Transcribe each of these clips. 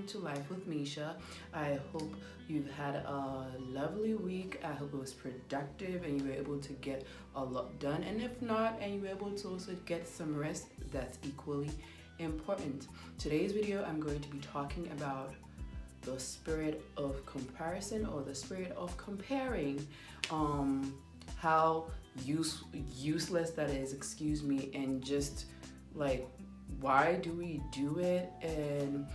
welcome to Life with Misha. I hope you've had a lovely week. I hope it was productive and you were able to get a lot done. And if not, and you were able to also get some rest, that's equally important. Today's video, I'm going to be talking about the spirit of comparison or the spirit of comparing. How useless that is, excuse me, and just like why do we do it, and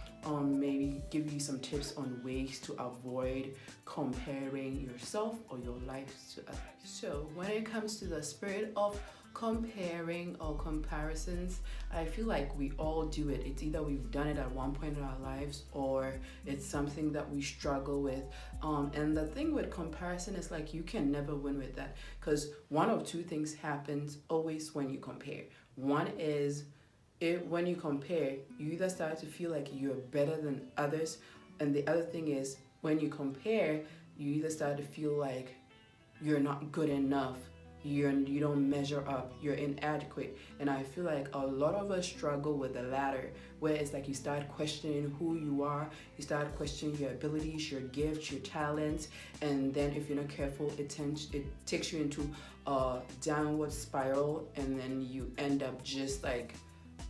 maybe give you some tips on ways to avoid comparing yourself or your life to others. So when it comes to the spirit of comparing or comparisons, I feel like we all do it. It's either we've done it at one point in our lives or it's something that we struggle with. And the thing with comparison is like you can never win with that, because one of two things happens always when you compare. One is when you compare, you either start to feel like you're better than others, and the other thing is when you compare, you either start to feel like you're not good enough, you don't measure up, you're inadequate. And I feel like a lot of us struggle with the latter, where it's like you start questioning who you are, you start questioning your abilities, your gifts, your talents, and then if you're not careful, it takes you into a downward spiral, and then you end up just like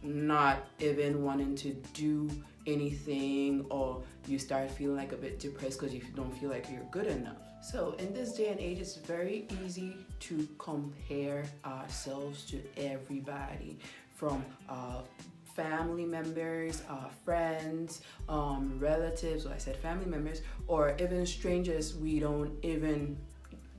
not even wanting to do anything, or you start feeling like a bit depressed because you don't feel like you're good enough. So in this day and age, it's very easy to compare ourselves to everybody, from family members, friends, relatives, or I said family members, or even strangers we don't even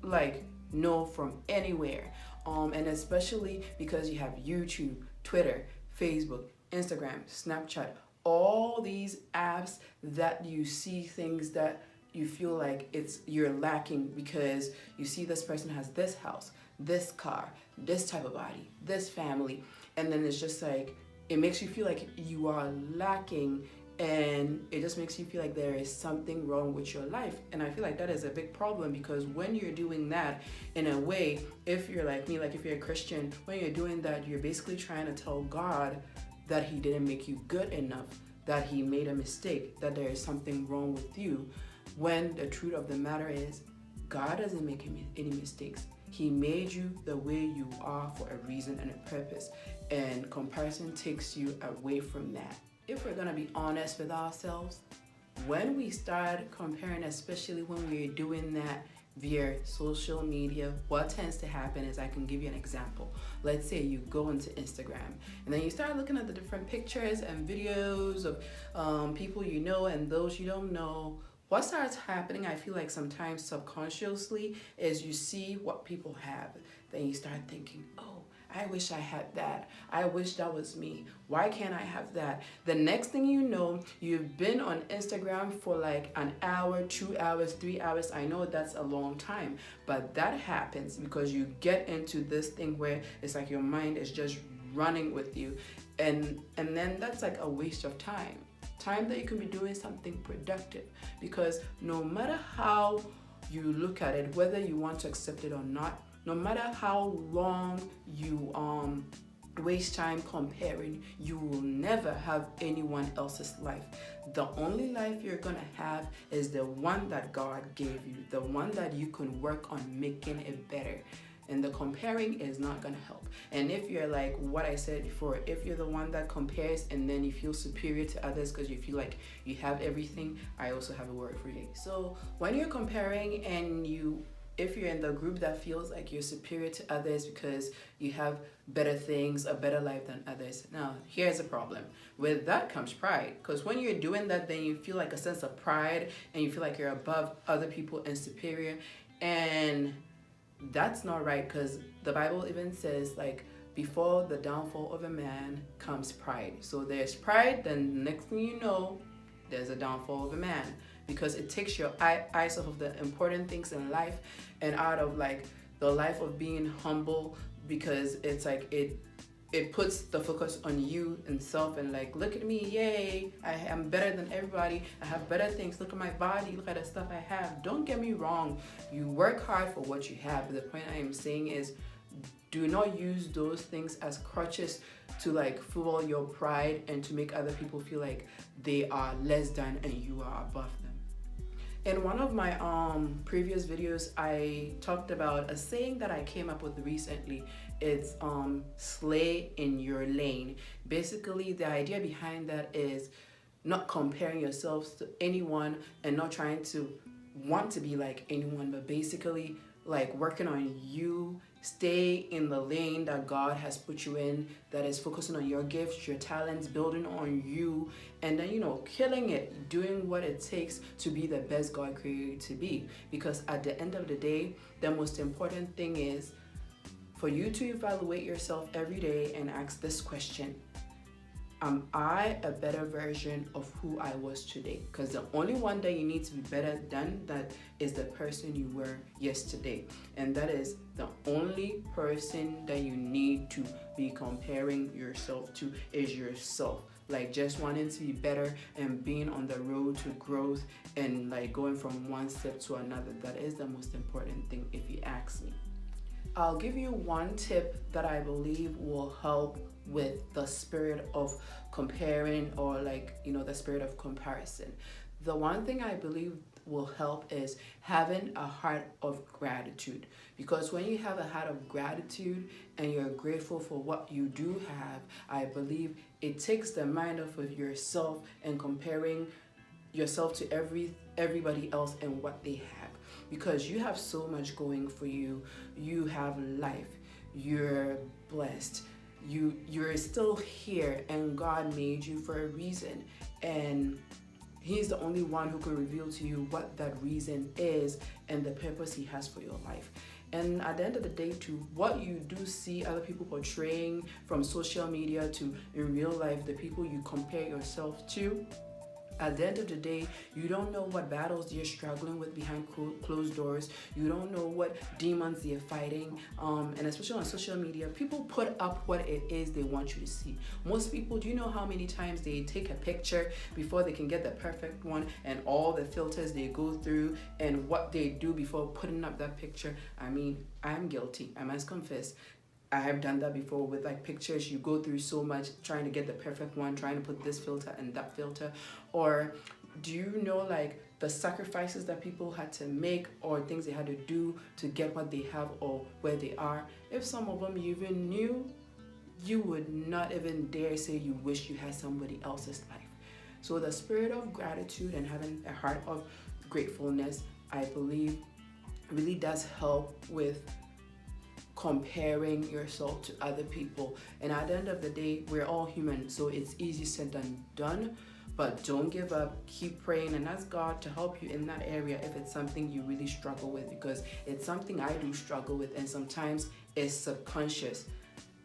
like know from anywhere. And especially because you have YouTube, Twitter, Facebook, Instagram, Snapchat, all these apps that you see things that you feel like you're lacking, because you see this person has this house, this car, this type of body, this family, and then it's just like it makes you feel like you are lacking, and it just makes you feel like there is something wrong with your life. And I feel like that is a big problem, because when you're doing that, in a way, if you're like me, like if you're a Christian, when you're doing that, you're basically trying to tell God that he didn't make you good enough, that he made a mistake, that there is something wrong with you, when the truth of the matter is God doesn't make any mistakes. He made you the way you are for a reason and a purpose, and comparison takes you away from that. If we're gonna be honest with ourselves, when we start comparing, especially when we're doing that via social media, what tends to happen is, I can give you an example. Let's say you go into Instagram and then you start looking at the different pictures and videos of people you know and those you don't know. What starts happening, I feel like sometimes subconsciously, is you see what people have. Then you start thinking, oh, I wish I had that. I wish that was me. Why can't I have that? The next thing you know, you've been on Instagram for like an hour, 2 hours, 3 hours. I know that's a long time, but that happens because you get into this thing where it's like your mind is just running with you. And then that's like a waste of time that you can be doing something productive, because no matter how you look at it, whether you want to accept it or not, no matter how long you waste time comparing, you will never have anyone else's life. The only life you're gonna have is the one that God gave you, the one that you can work on making it better. And the comparing is not gonna help. And if you're like what I said before, if you're the one that compares and then you feel superior to others because you feel like you have everything, I also have a word for you. So when you're comparing, and if you're in the group that feels like you're superior to others because you have better things, a better life than others, now here's the problem. With that comes pride, because when you're doing that, then you feel like a sense of pride and you feel like you're above other people and superior, and that's not right, because the Bible even says like before the downfall of a man comes pride. So there's pride, then the next thing you know, there's a downfall of a man, because it takes your eyes off of the important things in life and out of like the life of being humble, because it's like it puts the focus on you and self, and like, look at me, yay, I am better than everybody, I have better things, look at my body, look at the stuff I have. Don't get me wrong, you work hard for what you have, but the point I am saying is Do not use those things as crutches to like fuel your pride and to make other people feel like they are less than and you are above them. In one of my previous videos, I talked about a saying that I came up with recently. It's slay in your lane. Basically, the idea behind that is not comparing yourselves to anyone and not trying to want to be like anyone, but basically like working on you. Stay in the lane that God has put you in, that is focusing on your gifts, your talents, building on you, and then, you know, killing it, doing what it takes to be the best God created you to be. Because at the end of the day, the most important thing is for you to evaluate yourself every day and ask this question: am I a better version of who I was today? Because the only one that you need to be better than that is the person you were yesterday. And that is the only person that you need to be comparing yourself to is yourself. Like just wanting to be better and being on the road to growth and like going from one step to another. That is the most important thing if you ask me. I'll give you one tip that I believe will help with the spirit of comparing, or like, you know, the spirit of comparison. The one thing I believe will help is having a heart of gratitude, because when you have a heart of gratitude and you're grateful for what you do have, I believe it takes the mind off of yourself and comparing yourself to everybody else and what they have, because you have so much going for you. You have life, you're blessed, you're still here, and God made you for a reason, and He's the only one who can reveal to you what that reason is and the purpose He has for your life. And at the end of the day, to what you do see other people portraying from social media to in real life, the people you compare yourself to, at the end of the day, you don't know what battles they're struggling with behind closed doors. You don't know what demons they're fighting. And especially on social media, people put up what it is they want you to see. Most people, do you know how many times they take a picture before they can get the perfect one, and all the filters they go through and what they do before putting up that picture? I mean, I'm guilty. I must confess. I have done that before with like pictures. You go through so much trying to get the perfect one, trying to put this filter and that filter. Or do you know like the sacrifices that people had to make or things they had to do to get what they have or where they are? If some of them you even knew, you would not even dare say you wish you had somebody else's life. So the spirit of gratitude and having a heart of gratefulness, I believe, really does help with comparing yourself to other people. And at the end of the day, we're all human, so it's easy said than done. But don't give up, keep praying, and ask God to help you in that area if it's something you really struggle with, because it's something I do struggle with, and sometimes it's subconscious.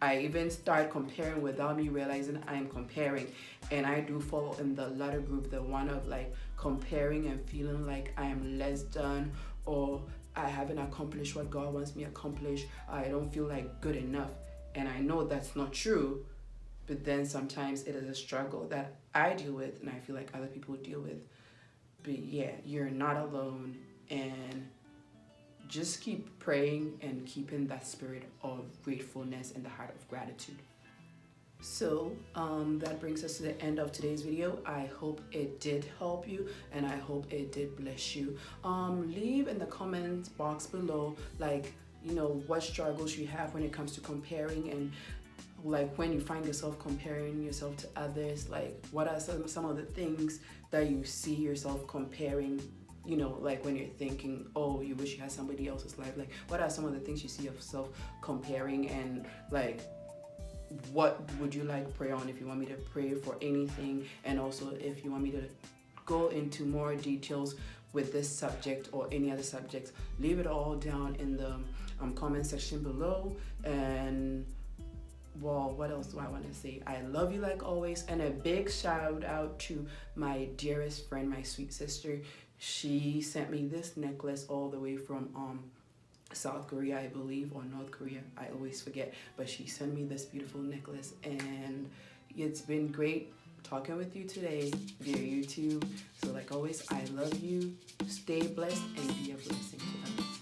I even start comparing without me realizing I am comparing, and I do fall in the latter group, the one of like comparing and feeling like I am less than, or I haven't accomplished what God wants me to accomplish. I don't feel like good enough. And I know that's not true, but then sometimes it is a struggle that I deal with and I feel like other people deal with. But yeah, you're not alone, and just keep praying and keeping that spirit of gratefulness and the heart of gratitude. So that brings us to the end of today's video. I hope it did help you, and I hope it did bless you. Leave in the comments box below, like, you know, what struggles you have when it comes to comparing, and like when you find yourself comparing yourself to others, like what are some of the things that you see yourself comparing, you know, like when you're thinking, oh, you wish you had somebody else's life. Like what are some of the things you see yourself comparing, and like what would you like prayer on, if you want me to pray for anything, and also if you want me to go into more details with this subject or any other subjects, leave it all down in the comment section below. And well, what else do I want to say? I love you like always, and a big shout out to my dearest friend, my sweet sister. She sent me this necklace all the way from South Korea, I believe, or North Korea, I always forget, but she sent me this beautiful necklace, and it's been great talking with you today, dear YouTube. So like always, I love you, stay blessed, and be a blessing to others.